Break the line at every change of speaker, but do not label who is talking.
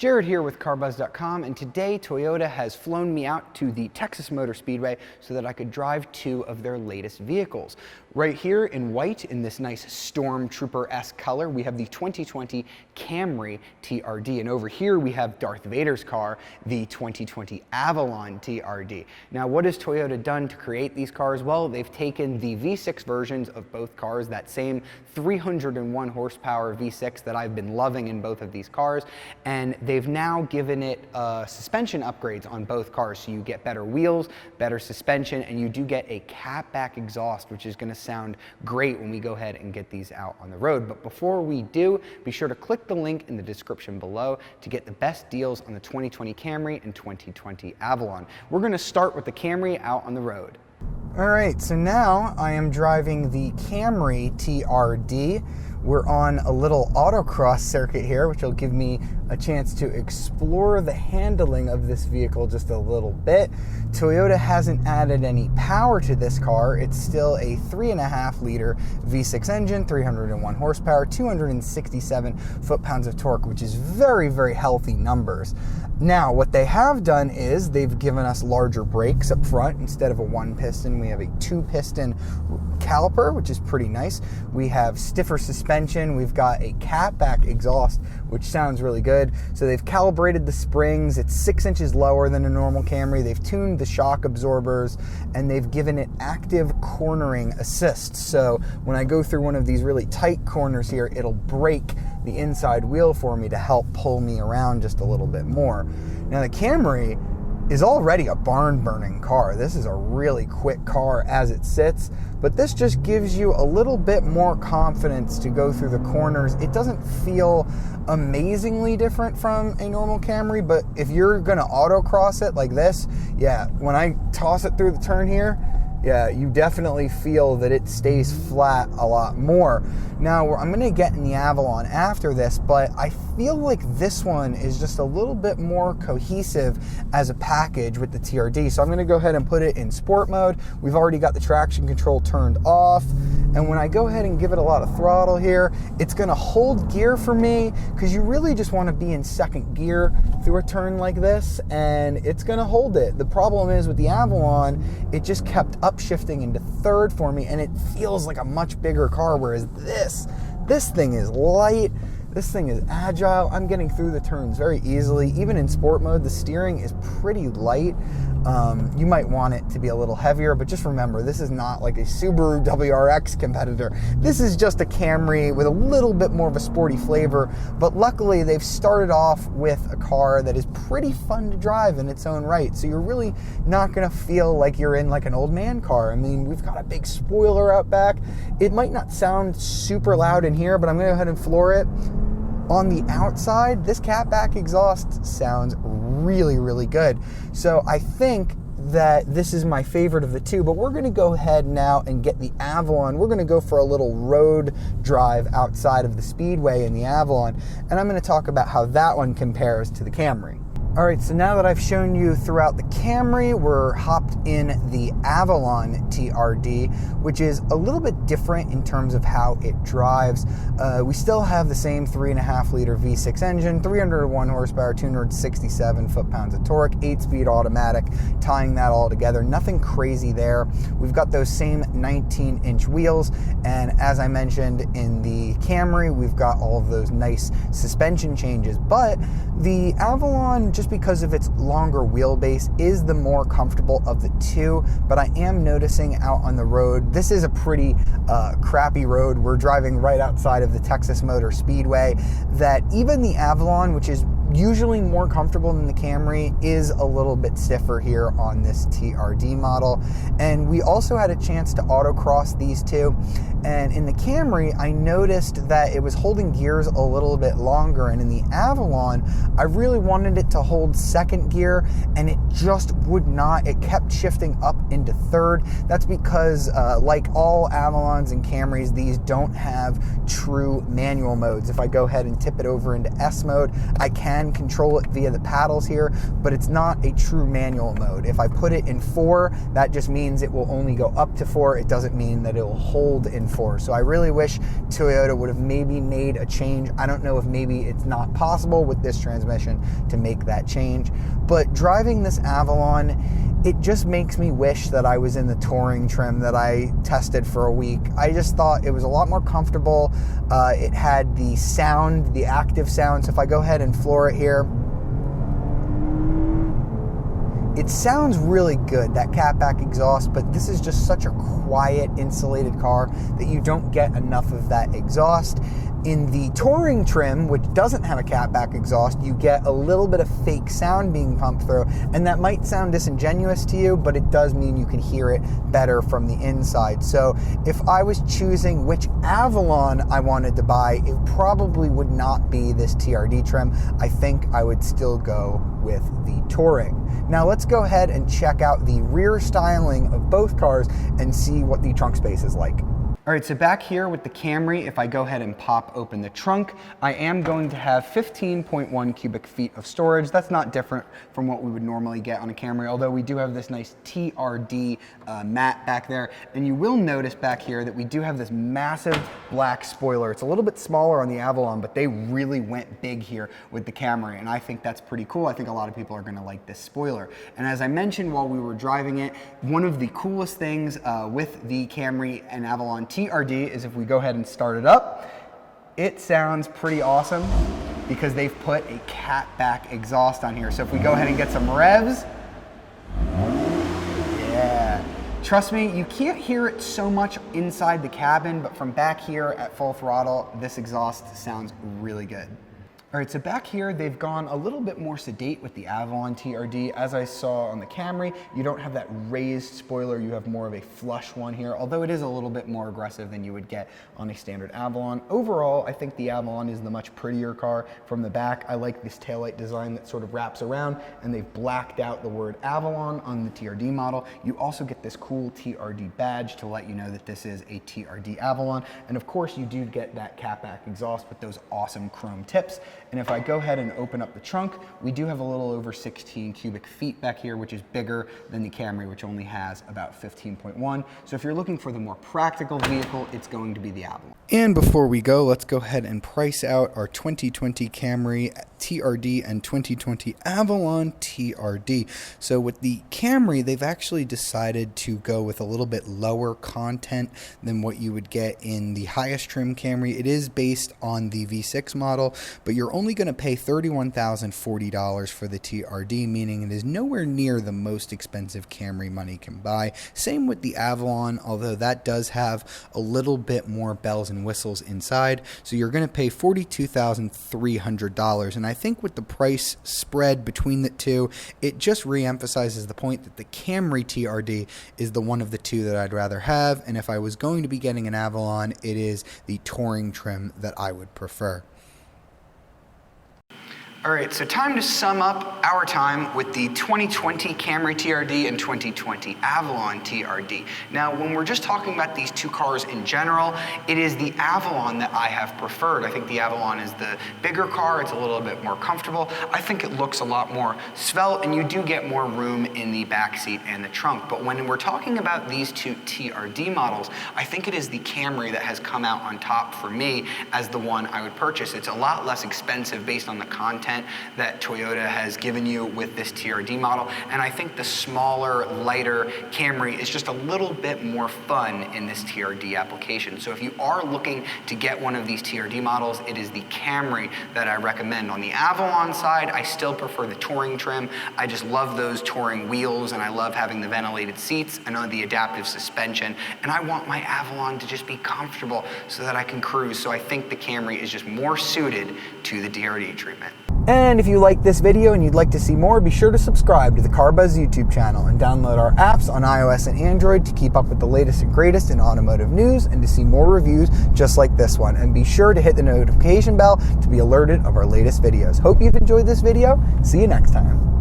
Jared here with CarBuzz.com, and today Toyota has flown me out to the Texas Motor Speedway so that I could drive two of their latest vehicles. Right here in white, in this nice Stormtrooper-esque color, we have the 2020 Camry TRD, and over here we have Darth Vader's car, the 2020 Avalon TRD. Now, what has Toyota done to create these cars? Well, they've taken the V6 versions of both cars, that same 301 horsepower V6 that I've been loving in both of these cars, and they've now given it suspension upgrades on both cars. So you get better wheels, better suspension, and you do get a catback exhaust, which is going to sound great when we go ahead and get these out on the road. But before we do, be sure to click the link in the description below to get the best deals on the 2020 Camry and 2020 Avalon. We're going to start with the Camry out on the road. All right, so now I am driving the Camry TRD. We're on a little autocross circuit here, which will give me a chance to explore the handling of this vehicle just a little bit. Toyota hasn't added any power to this car. It's still a 3.5-liter V6 engine, 301 horsepower, 267 foot-pounds of torque, which is very, very healthy numbers. Now, what they have done is they've given us larger brakes up front. Instead of a one-piston, we have a two-piston caliper, which is pretty nice. We have stiffer suspension. We've got a catback exhaust, which sounds really good. So they've calibrated the springs. It's 6 inches lower than a normal Camry. They've tuned the shock absorbers, and they've given it active cornering assist. So when I go through one of these really tight corners here, it'll brake the inside wheel for me to help pull me around just a little bit more. Now, the Camry is already a barn-burning car. This is a really quick car as it sits, but this just gives you a little bit more confidence to go through the corners. It doesn't feel amazingly different from a normal Camry, but if you're gonna autocross it like this, yeah, when I toss it through the turn here, yeah, you definitely feel that it stays flat a lot more. Now, I'm gonna get in the Avalon after this, but I feel like this one is just a little bit more cohesive as a package with the TRD. So I'm gonna go ahead and put it in sport mode. We've already got the traction control turned off. And when I go ahead and give it a lot of throttle here, it's gonna hold gear for me, because you really just wanna be in second gear through a turn like this, and it's gonna hold it. The problem is with the Avalon, it just kept upshifting into third for me, and it feels like a much bigger car, whereas this thing is light. This thing is agile. I'm getting through the turns very easily. Even in sport mode, the steering is pretty light. You might want it to be a little heavier, but just remember, this is not like a Subaru WRX competitor. This is just a Camry with a little bit more of a sporty flavor, but luckily they've started off with a car that is pretty fun to drive in its own right, so you're really not gonna feel like you're in like an old man car. I mean, we've got a big spoiler out back. It might not sound super loud in here, but I'm gonna go ahead and floor it. On the outside, this catback exhaust sounds really, really good. So I think that this is my favorite of the two, but we're gonna go ahead now and get the Avalon. We're gonna go for a little road drive outside of the Speedway in the Avalon, and I'm gonna talk about how that one compares to the Camry. All right, so now that I've shown you throughout the Camry, we're hopped in the Avalon TRD, which is a little bit different in terms of how it drives. We still have the same 3.5-liter V6 engine, 301 horsepower, 267 foot-pounds of torque, 8-speed automatic, tying that all together. Nothing crazy there. We've got those same 19-inch wheels, and as I mentioned in the Camry, we've got all of those nice suspension changes, but the Avalon, just because of its longer wheelbase, is the more comfortable of the two. But I am noticing out on the road, this is a pretty crappy road. We're driving right outside of the Texas Motor Speedway, that even the Avalon, which is usually more comfortable than the Camry, is a little bit stiffer here on this TRD model. And we also had a chance to autocross these two, and in the Camry I noticed that it was holding gears a little bit longer, and in the Avalon I really wanted it to hold second gear, and it just would not. It kept shifting up into third. That's because like all Avalons and Camrys, these don't have true manual modes. If I go ahead and tip it over into S mode, I can can control it via the paddles here, but it's not a true manual mode. If I put it in 4, that just means it will only go up to 4. It doesn't mean that it will hold in 4. So I really wish Toyota would have maybe made a change. I don't know if maybe it's not possible with this transmission to make that change, but driving this Avalon, it just makes me wish that I was in the touring trim that I tested for a week. I just thought it was a lot more comfortable. It had the sound, the active sound. So if I go ahead and floor it here, it sounds really good, that catback exhaust, but this is just such a quiet, insulated car that you don't get enough of that exhaust. In the touring trim, which doesn't have a catback exhaust, you get a little bit of fake sound being pumped through, and that might sound disingenuous to you, but it does mean you can hear it better from the inside. So if I was choosing which Avalon I wanted to buy, it probably would not be this TRD trim. I think I would still go with the touring. Now let's go ahead and check out the rear styling of both cars and see what the trunk space is like. All right, so back here with the Camry, if I go ahead and pop open the trunk, I am going to have 15.1 cubic feet of storage. That's not different from what we would normally get on a Camry, although we do have this nice TRD mat back there. And you will notice back here that we do have this massive black spoiler. It's a little bit smaller on the Avalon, but they really went big here with the Camry, and I think that's pretty cool. I think a lot of people are gonna like this spoiler. And as I mentioned while we were driving it, one of the coolest things with the Camry and Avalon TRD is if we go ahead and start it up, it sounds pretty awesome because they've put a catback exhaust on here. So if we go ahead and get some revs, yeah. Trust me, you can't hear it so much inside the cabin, but from back here at full throttle, this exhaust sounds really good. All right, so back here, they've gone a little bit more sedate with the Avalon TRD. As I saw on the Camry, you don't have that raised spoiler, you have more of a flush one here, although it is a little bit more aggressive than you would get on a standard Avalon. Overall, I think the Avalon is the much prettier car from the back. I like this taillight design that sort of wraps around, and they've blacked out the word Avalon on the TRD model. You also get this cool TRD badge to let you know that this is a TRD Avalon, and of course, you do get that catback exhaust with those awesome chrome tips. And if I go ahead and open up the trunk, we do have a little over 16 cubic feet back here, which is bigger than the Camry, which only has about 15.1. So if you're looking for the more practical vehicle, it's going to be the Avalon. And before we go, let's go ahead and price out our 2020 Camry TRD and 2020 Avalon TRD. So with the Camry, they've actually decided to go with a little bit lower content than what you would get in the highest trim Camry. It is based on the V6 model, but you're only going to pay $31,040 for the TRD, meaning it is nowhere near the most expensive Camry money can buy. Same with the Avalon, although that does have a little bit more bells and whistles inside. So you're going to pay $42,300. And I think with the price spread between the two, it just reemphasizes the point that the Camry TRD is the one of the two that I'd rather have. And if I was going to be getting an Avalon, it is the touring trim that I would prefer. All right, so time to sum up our time with the 2020 Camry TRD and 2020 Avalon TRD. Now, when we're just talking about these two cars in general, it is the Avalon that I have preferred. I think the Avalon is the bigger car. It's a little bit more comfortable. I think it looks a lot more svelte, and you do get more room in the back seat and the trunk. But when we're talking about these two TRD models, I think it is the Camry that has come out on top for me as the one I would purchase. It's a lot less expensive based on the content that Toyota has given you with this TRD model, and I think the smaller, lighter Camry is just a little bit more fun in this TRD application. So if you are looking to get one of these TRD models, it is the Camry that I recommend. On the Avalon side, I still prefer the touring trim. I just love those touring wheels, and I love having the ventilated seats and the adaptive suspension, and I want my Avalon to just be comfortable so that I can cruise. So I think the Camry is just more suited to the TRD treatment. And if you like this video and you'd like to see more, be sure to subscribe to the CarBuzz YouTube channel and download our apps on iOS and Android to keep up with the latest and greatest in automotive news and to see more reviews just like this one. And be sure to hit the notification bell to be alerted of our latest videos. Hope you've enjoyed this video. See you next time.